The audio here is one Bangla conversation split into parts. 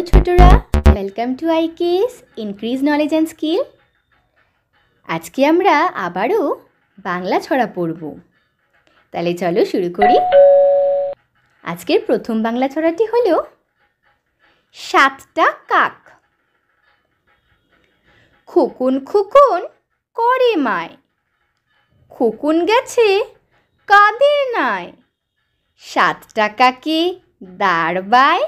ছোটরা, welcome to IKES increase knowledge and skill. আজকে আমরা আবারও বাংলা ছড়া পড়ব। তাহলে চলো শুরু করি। আজকের প্রথম বাংলা ছড়াটি হলো সাতটা কাক। খোকন খোকন করে মায়, খোকন গেছে কাদের নাই। সাতটা কাকে দাঁড় বায়,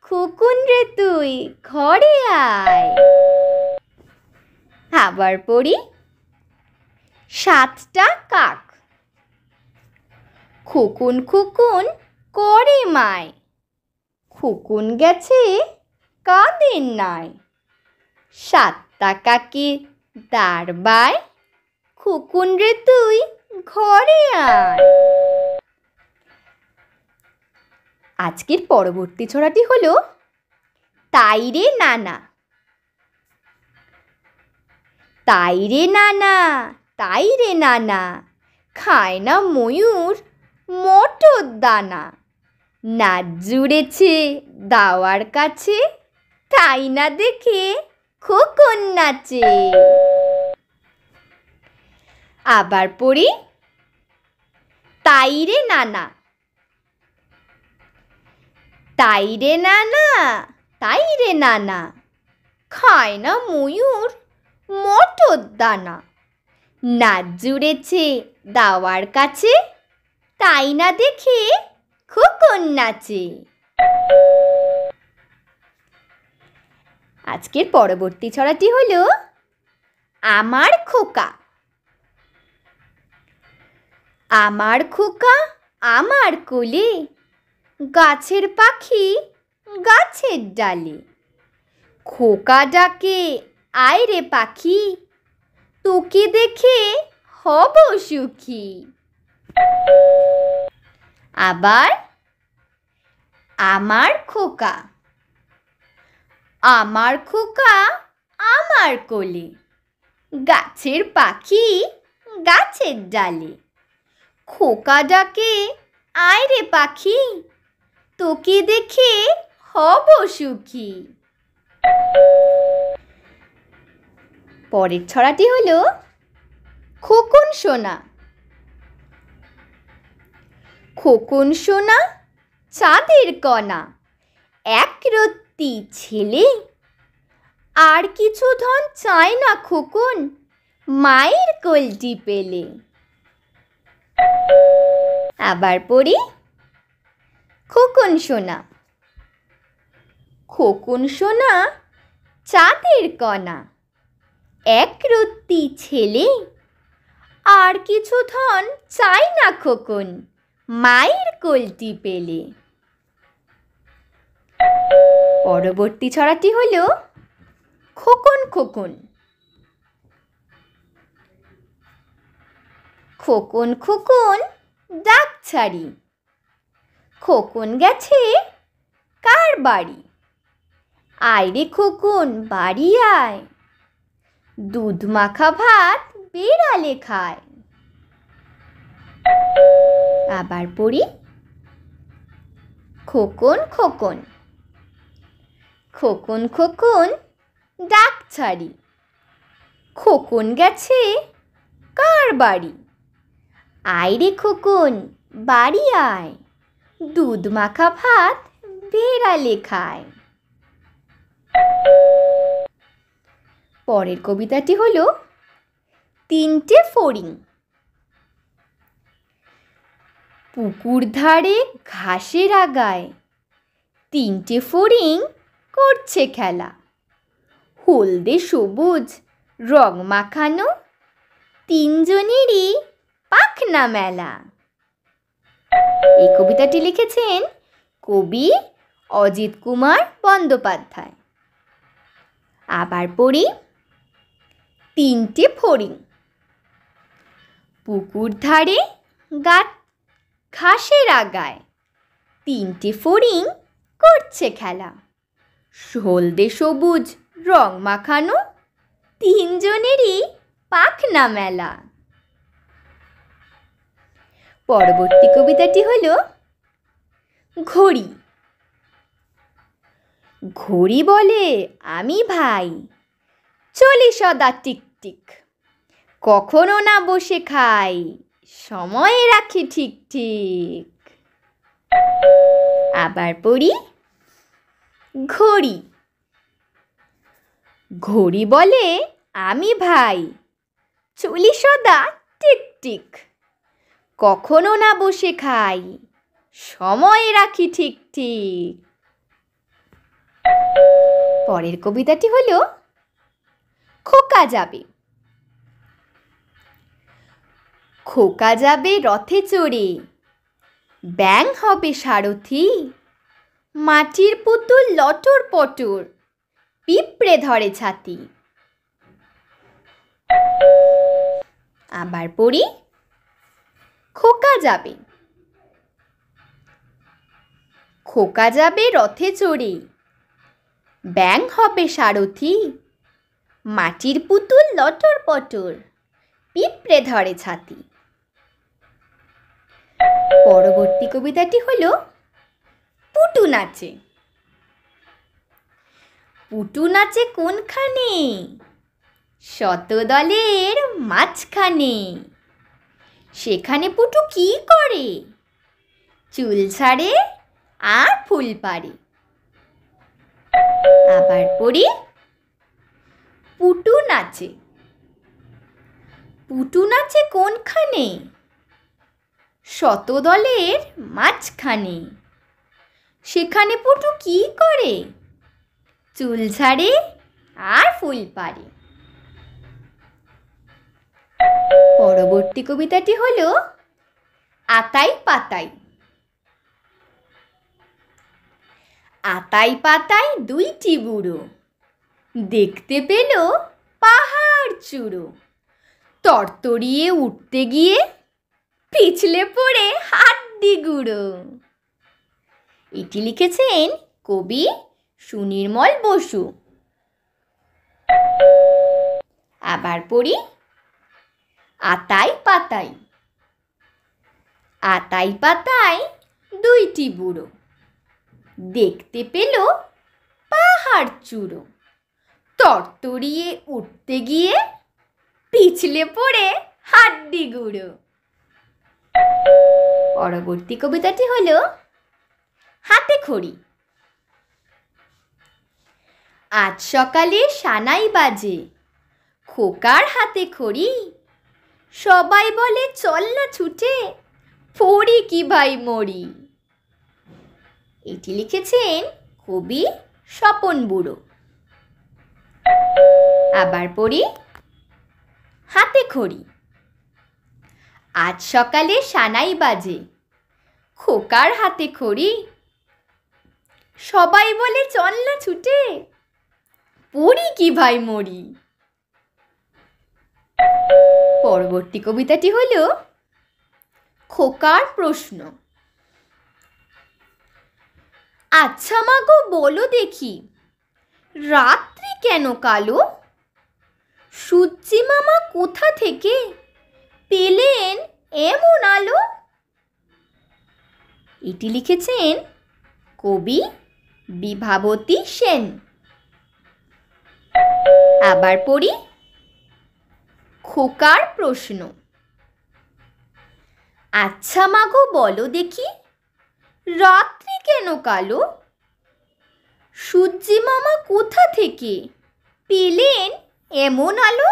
খোকন রে তুই ঘরে আয়। আবার পড়ি। সাতটা কাক। খোকন খোকন করে মায়, খোকন গেছে কাদের নাই। সাতটা কাকে দাঁড় বায়, খোকন রে তুই ঘরে আয়। আজকের পরবর্তী ছড়াটি হলো তাই রে নানা। তাই রে নানা, তাই রে নানা, খায় না ময়ূর মটর দানা। নাচ জুড়েছে দাওয়ার কাছে, তাই না দেখে খোকন নাচে। আবার পড়ি। তাই রে নানা। তাই রে নানা, তাই রে নানা, খায় না ময়ূর মটর দানা। নাচ জুড়েছে দাওয়ার কাছে, তাই না দেখে খোকন নাচে। আজকের পরবর্তী ছড়াটি হলো আমার খোকা। আমার খোকা আমার কোলে, গাছের পাখি গাছের ডালে। খোকা ডাকে আয় রে পাখি, তোকে দেখে হব সুখী। আবার আমার খোকা। আমার খোকা আমার কোলে, গাছের পাখি গাছের ডালে। খোকা ডাকে আয় রে পাখি, তোকে দেখে হব সুখী। পরের ছড়াটি হলো খোকন সোনা। খোকন সোনা চাঁদের কণা, এক রত্তি ছেলে। আর কিছু ধন চায় না খোকন, মায়ের কোলটি পেলে। আবার পড়ি। খোকন সোনা। খোকন সোনা চাঁদের কণা, এক রত্তি ছেলে। আর কিছু ধন চাই না খোকন, মায়ের কোলটি পেলে। পরবর্তী ছড়াটি হলো খোকন খোকন। খোকন খোকন ডাক ছাড়ি, খোকন গেছে কার বাড়ি। আয় রে খোকন বাড়ি আয়, দুধ মাখা ভাত বেড়ালে খায়। আবার পড়ি। খোকন খোকন। খোকন খোকন ডাক ছাড়ি, খোকন গেছে কার বাড়ি। আয় রে খোকন বাড়ি আয়, দুধ মাখা ভাত বেড়ালে খায়। পরের কবিতাটি হলো তিনটে ফড়িং। পুকুর ধারে ঘাসের আগায়, তিনটে ফড়িং করছে খেলা। হলদে সবুজ রং মাখানো, তিনজনেরই পাখনা মেলা। এই কবিতাটি লিখেছেন কবি অজিত কুমার বন্দ্যোপাধ্যায়। আবার পড়ি। তিনটে ফড়িং। পুকুর ধারে ঘাসের আগায়, তিনটে ফড়িং করছে খেলা। হলদে সবুজ রং মাখানো, তিনজনেরই পাখনা মেলা। পরবর্তী কবিতাটি হলো ঘড়ি। ঘড়ি বলে আমি ভাই, চলি সদা টিকটিক, কখনো না বসে খাই, সময় রাখি ঠিক ঠিক। আবার পড়ি। ঘড়ি। ঘড়ি বলে আমি ভাই, চলি সদা টিকটিক, কখনো না বসে খাই, সময় রাখি ঠিক ঠিক। পরের কবিতাটি হলো খোকা যাবে। খোকা যাবে রথে চড়ে, ব্যাঙ হবে সারথি, মাটির পুতুল লটর পটর, পিঁপড়ে ধরে ছাতি। আবার পড়ি। খোকা যাবে। খোকা যাবে রথে চড়ে, ব্যাঙ হবে সারথি, মাটির পুতুল লটর পটর, পিঁপড়ে ধরে ছাতি। পরবর্তী কবিতাটি হলো পুটু নাচে। পুটু নাচে কোনখানে? শতদলের মাঝখানে। সেখানে পুটু কি করে? চুল ছাড়ে আর ফুল পাড়ে। আবার পড়ি। পুটু নাচে। পুটু নাচে কোনখানে? শতদলের মাঝখানে। সেখানে পুটু কি করে? চুল ছাড়ে আর ফুল পাড়ে। পরবর্তী কবিতাটি হলো আতাই পাতাই। আতাই পাতাই দুইটি বুড়ো, দেখতে পেল পাহাড় চূড়ো, তরতরিয়ে উঠতে গিয়ে পিছলে পড়ে হাড্ডি গুঁড়ো। এটি লিখেছেন কবি সুনির্মল বসু। আবার পড়ি। আতাই পাতাই। আতাই পাতাই দুইটি বুড়ো, দেখতে পেল পাহাড় চূড়ো, তরতরিয়ে উঠতে গিয়ে পিছলে পড়ে হাড্ডি গুঁড়ো। পরবর্তী কবিতাটি হলো হাতে খড়ি। আজ সকালে সানাই বাজে, খোকার হাতে খড়ি, সবাই বলে চল না ছুটে, পড়ি কি ভাই মরি। এটি লিখেছেন কবি স্বপন বুড়ো। আবার পড়ি। হাতে খড়ি। আজ সকালে সানাই বাজে, খোকার হাতে খড়ি, সবাই বলে চল না ছুটে, পড়ি কি ভাই মরি। পরবর্তী কবিতাটি হলো খোকার প্রশ্ন। আচ্ছা মা গো বলো দেখি, রাত্রি কেন কালো? সূর্যি মামা কোথা থেকে পেলেন এমন আলো? এটি লিখেছেন কবি বিভাবতী সেন। আবার পড়ি। খোকার প্রশ্ন। আচ্ছা মা গো বলো দেখি, রাত্রি কেন কালো? সূর্যি মামা কোথা থেকে পেলেন এমন আলো?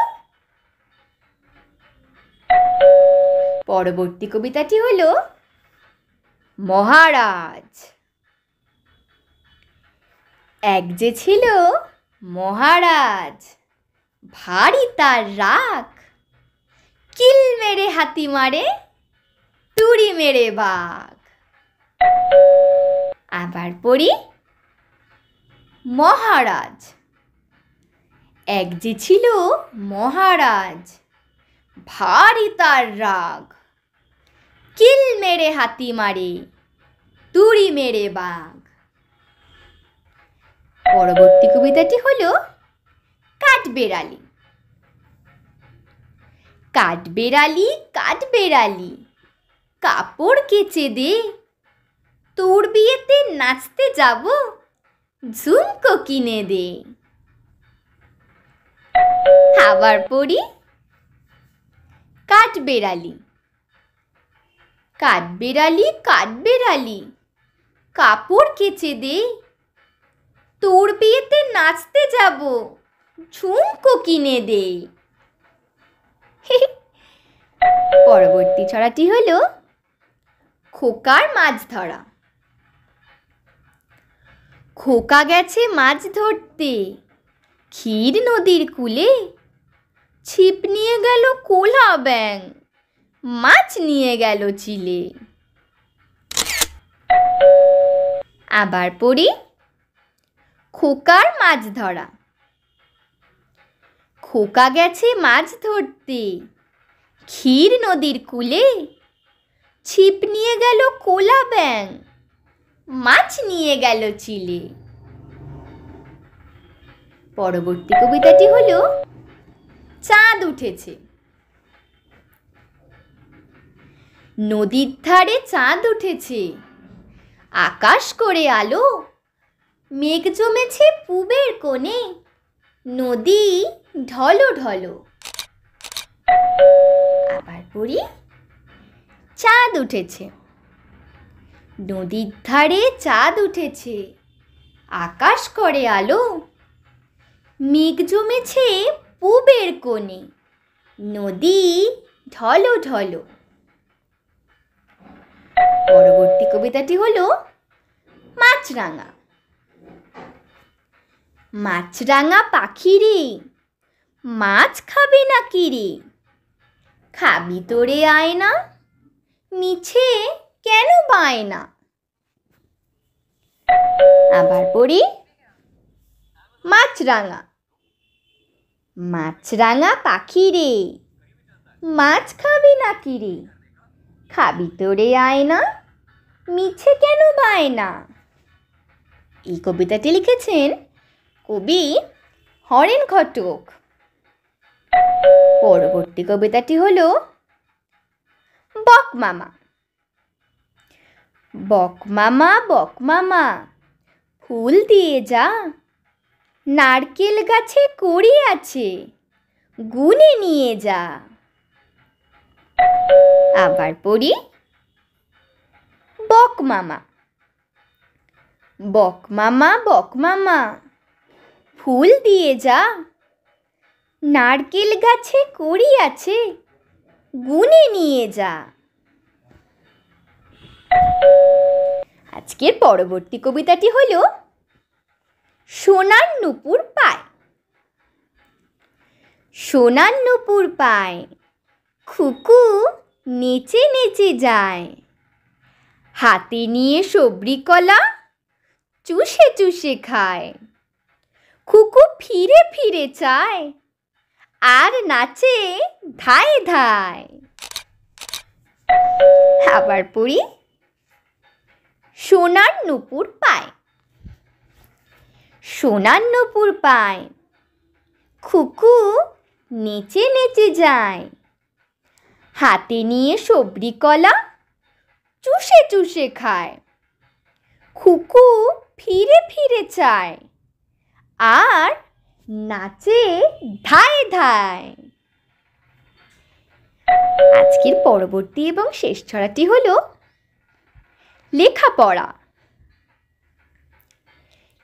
পরবর্তী কবিতাটি হলো মহারাজ। এক যে ছিল মহারাজ, ভারী তার রাগ, কিল মেরে হাতি মারে, তুড়ি মেরে বাঘ। আবার পড়ি। মহারাজ। এক যে ছিল মহারাজ, ভারী তার রাগ, কিল মেরে হাতি মারে, তুড়ি মেরে বাঘ। পরবর্তী কবিতাটি হলো কাঠবেড়ালি। কাঠবেড়ালি কাঠবেড়ালি, কাপড় কেচে দে, তোর বিয়েতে নাচতে যাব, ঝুমকো কিনে দে। আবার পড়ি কাঠবেড়ালি। কাঠবেড়ালি কাঠবেড়ালি কাপড় কেচে দে। তোর বিয়েতে নাচতে যাব, ঝুমকো কিনে দে। পরবর্তী ছড়াটি হলো খোকার মাছ ধরা। খোকা গেছে মাছ ধরতে ক্ষীর নদীর কূলে। ছিপ নিয়ে গেল কোলা ব্যাঙ, মাছ নিয়ে গেল চিলে। আবার পড়ি খোকার মাছ ধরা। খোকা গেছে মাছ ধরতে ক্ষীর নদীর কূলে। ছিপ নিয়ে গেল কোলা ব্যাঙ, মাছ নিয়ে গেল চিলে। পরবর্তী কবিতাটি হলো চাঁদ উঠেছে। নদীর ধারে চাঁদ উঠেছে আকাশ করে আলো। মেঘ জমেছে পূবের কোণে, নদী ঢলো ঢলো। আবার পড়ি চাঁদ উঠেছে। নদীর ধারে চাঁদ উঠেছে আকাশ করে আলো। মেঘ জমেছে পূবের কোণে, নদী ঢলো ঢলো। পরবর্তী কবিতাটি হলো মাছরাঙা। মাছরাঙা পাখি রে, মাছ খাবে নাকি রে? খাবি তোরে আয় না, মিছে কেন বায়না? আবার পড়ি মাছরাঙা। মাছরাঙা পাখি রে, মাছ খাবি নাকি রে? খাবি তোরে আয় না, মিছে কেন বায়না? এই কবিতাটি লিখেছেন কবি হরেন ঘটক। পরবর্তী কবিতাটি হলো বকমামা। বকমামা বকমামা ফুল দিয়ে যা। নারকেল গাছে কড়ি আছে, গুনে নিয়ে যা। আবার পড়ি বকমামা। বকমামা বকমামা ফুল দিয়ে যা। নারকেল গাছে কড়ি আছে, গুনে নিয়ে যা। আজকের পরবর্তী কবিতাটি হলো সোনার নুপুর পায়। সোনার নুপুর পায় খুকু নেচে নেচে যায়। হাতে নিয়ে সবরি কলা চুষে চুষে খায়। খুকু ফিরে ফিরে চায় আর নাচে ধায় ধায়। আবার পড়ি সোনার নুপুর পায়। সোনার নুপুর পায় খুকু নেচে নেচে যায়। হাতে নিয়ে সবরি কলা চুষে চুষে খায়। খুকু ফিরে ফিরে চায় আর নাচে ধায় ধায়। আজকের পরবর্তী এবং শেষ ছড়াটি হলো লেখাপড়া।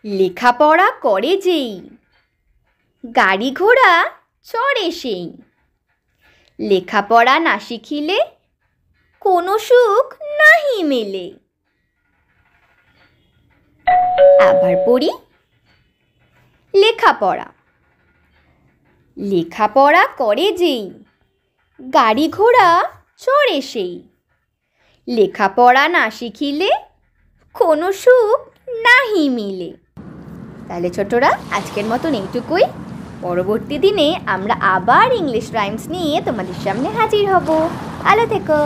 লেখাপড়া করে যেই গাড়ি ঘোড়া চড়ে সেই। লেখাপড়া না শিখিলে কোনো সুখ নাহি মেলে। আবার পড়ি লেখাপড়া। লেখাপড়া করে যেই গাড়ি ঘোড়া চড়ে সেই। লেখাপড়া না শিখিলে কোনো সুখ নাহি মিলে। তাহলে ছোটরা আজকের মতন এইটুকুই। পরবর্তী দিনে আমরা আবার ইংলিশ রাইমস নিয়ে তোমাদের সামনে হাজির হব। ভালো থেকো।